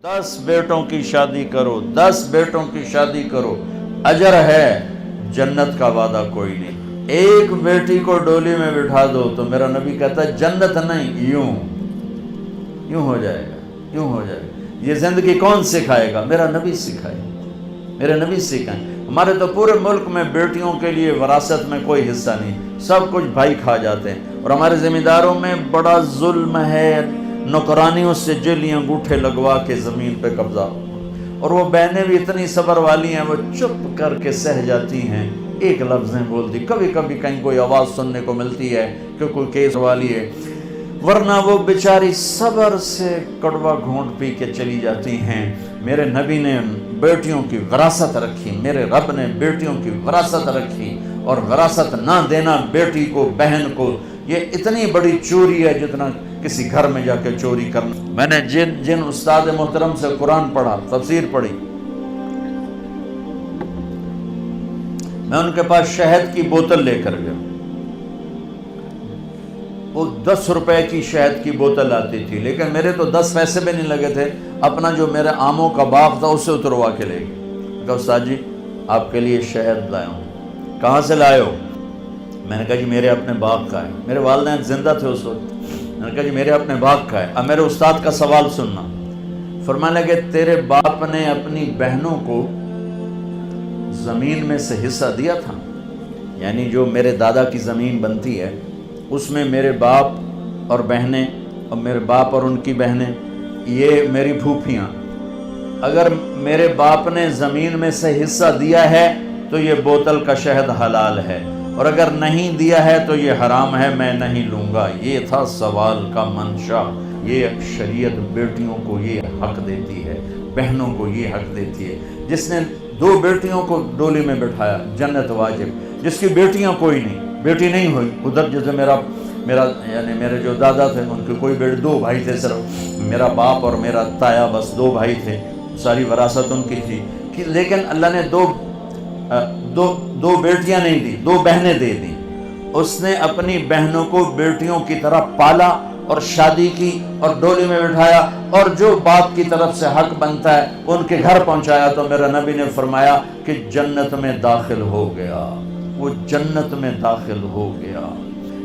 10 बेटों की शादी करो, 10 बेटों की शादी करो, अजर है, जन्नत का वादा कोई नहीं। एक बेटी को डोली में बिठा दो तो मेरा नबी कहता है जन्नत नहीं, यूं हो जाएगा, यूं हो जाएगा। ये जिंदगी कौन सिखाएगा? मेरा नबी सिखाए, मेरे नबी सिखाए। हमारे तो पूरे मुल्क में बेटियों के लिए वरासत में कोई हिस्सा नहीं, सब कुछ भाई खा जाते हैं। और हमारे ज़मींदारों में बड़ा जुल्म है, नौकरानियों से जेली अंगूठे लगवा के ज़मीन पे कब्जा। और वो बहनें भी इतनी सब्र वाली हैं, वो चुप करके सह जाती हैं, एक लफ्ज़ नहीं बोलती। कभी कभी कहीं कोई आवाज़ सुनने को मिलती है कि कोई केस वाली है, वरना वो बेचारी सब्र से कड़वा घूंट पी के चली जाती हैं। मेरे नबी ने बेटियों की विरासत रखी, मेरे रब ने बेटियों की विरासत रखी। और विरासत ना देना बेटी को, बहन को, ये इतनी बड़ी चोरी है जितना किसी घर में जाके चोरी करना। मैंने जिन उस्ताद मोहतरम से कुरान पढ़ा, तफसीर पढ़ी, मैं उनके पास शहद की बोतल लेकर गया। वो 10 रुपए की शहद की बोतल आती थी, लेकिन मेरे तो 10 पैसे भी नहीं लगे थे। अपना जो मेरे आमों का बाग था उससे उतरवा के ले गए। कहा उस्ताद जी आपके लिए शहद लाया हूँ। कहाँ से लाए हो? मैंने कहा जी मेरे अपने बाग का है। मेरे वालिदैन जिंदा थे उस वक्त। मैंने कहा जी मेरे अपने बाग का है। अब मेरे उस्ताद का सवाल सुनना। फरमाने लगे तेरे बाप ने अपनी बहनों को ज़मीन में से हिस्सा दिया था, यानी जो मेरे दादा की ज़मीन बनती है उसमें मेरे बाप और बहनें, और मेरे बाप और उनकी बहनें, ये मेरी फूफियाँ, अगर मेरे बाप ने ज़मीन में से हिस्सा दिया है तो ये बोतल का शहद हलाल है, और अगर नहीं दिया है तो ये हराम है, मैं नहीं लूँगा। ये था सवाल का मंशा। ये शरीयत बेटियों को ये हक देती है, बहनों को ये हक देती है। जिसने 2 बेटियों को डोली में बिठाया जन्नत वाजिब, जिसकी बेटियां कोई नहीं, बेटी नहीं हुई। उधर जैसे मेरा यानी मेरे जो दादा थे उनके कोई बेटे, 2 भाई थे सिर्फ, मेरा बाप और मेरा ताया, बस 2 भाई थे, सारी वरासत उनकी थी कि, लेकिन अल्लाह ने दो बेटियां नहीं दी, 2 बहनें दे दी। उसने अपनी बहनों को बेटियों की तरह पाला और शादी की और डोली में बिठाया, और जो बाप की तरफ से हक बनता है उनके घर पहुंचाया। तो मेरा नबी ने फरमाया कि जन्नत में दाखिल हो गया, वो जन्नत में दाखिल हो गया।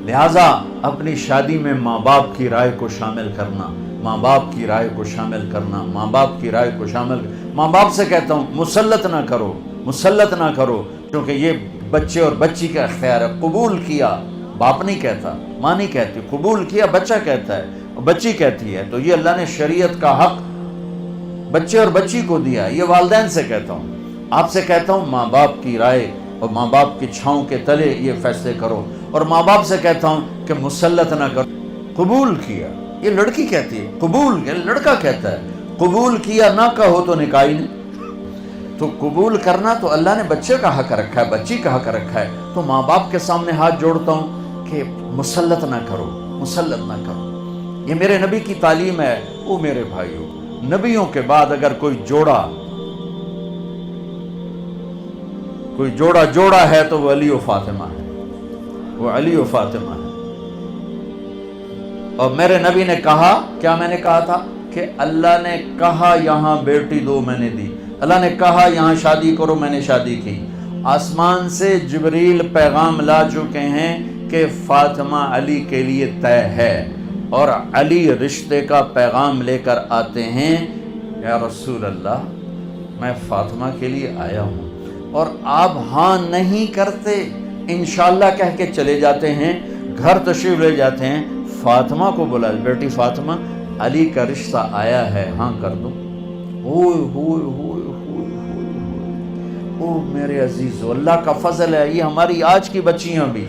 लिहाजा अपनी शादी में माँ बाप की राय को शामिल करना, माँ बाप की राय को शामिल करना, माँ बाप की राय को शामिल। माँ बाप से कहता हूँ मुसल्लत ना करो, मुसल्लत ना करो, क्योंकि ये बच्चे और बच्ची का इख्तियार है। कबूल किया, बाप नहीं कहता, माँ नहीं कहती, कबूल किया बच्चा कहता है, और बच्ची कहती है। तो ये अल्लाह ने शरीयत का हक बच्चे और बच्ची को दिया है। ये वालिदैन से कहता हूँ, आपसे कहता हूँ माँ बाप की राय और माँ बाप की छाँव के तले ये फैसले करो। और माँ बाप से कहता हूँ कि मुसल्लत ना करो। कबूल किया, ये लड़की कहती है, कबूल, लड़का कहता है कबूल किया, ना कहो तो निकाह ही नहीं। तो कबूल करना तो अल्लाह ने बच्चे का हक रखा है, बच्ची का हक रखा है। तो माँ बाप के सामने हाथ जोड़ता हूँ कि मुसल्लत ना करो, मुसल्लत ना करो। ये मेरे नबी की तालीम है। वो मेरे भाइयों, नबियों के बाद अगर कोई जोड़ा है तो वो अली और फातिमा है, वो अली और फातिमा है। और मेरे नबी ने कहा, क्या मैंने कहा था कि अल्लाह ने कहा यहाँ बेटी दो, मैंने दी। अल्लाह ने कहा यहाँ शादी करो, मैंने शादी की। आसमान से जिब्रील पैगाम ला चुके हैं कि फातिमा अली के लिए तय है, और अली रिश्ते का पैगाम लेकर आते हैं, या रसूल अल्लाह मैं फातिमा के लिए आया हूँ। और आप हाँ नहीं करते, इंशाअल्लाह कह के चले जाते हैं, घर तशरीफ ले जाते हैं, फातिमा को बुला, बेटी फातिमा अली का रिश्ता आया है, हाँ कर दो। ओ मेरे अजीज़ो, अल्लाह का फजल है, ये हमारी आज की बच्चियां भी,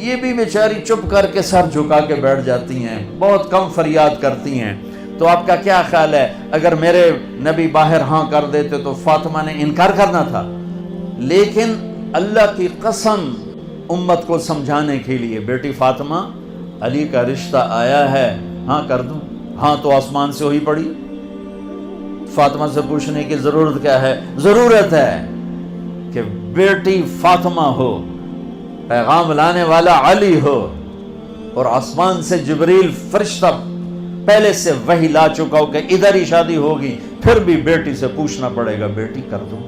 ये भी बेचारी चुप करके सर झुका के बैठ जाती हैं, बहुत कम फरियाद करती हैं। तो आपका क्या ख्याल है अगर मेरे नबी बाहर हाँ कर देते तो फातिमा ने इनकार करना था? लेकिन अल्लाह की कसम, उम्मत को समझाने के लिए, बेटी फातिमा अली का रिश्ता आया है, हाँ कर दूं। हाँ तो आसमान से हुई पड़ी। फातिमा से पूछने की ज़रूरत क्या है? ज़रूरत है कि बेटी फातिमा हो, पैगाम लाने वाला अली हो, और आसमान से जिब्रील फरिश्ता پہلے سے وہی لا چکا ہوں کہ ادھر ہی شادی ہوگی، پھر بھی بیٹی سے پوچھنا پڑے گا بیٹی کر دوں،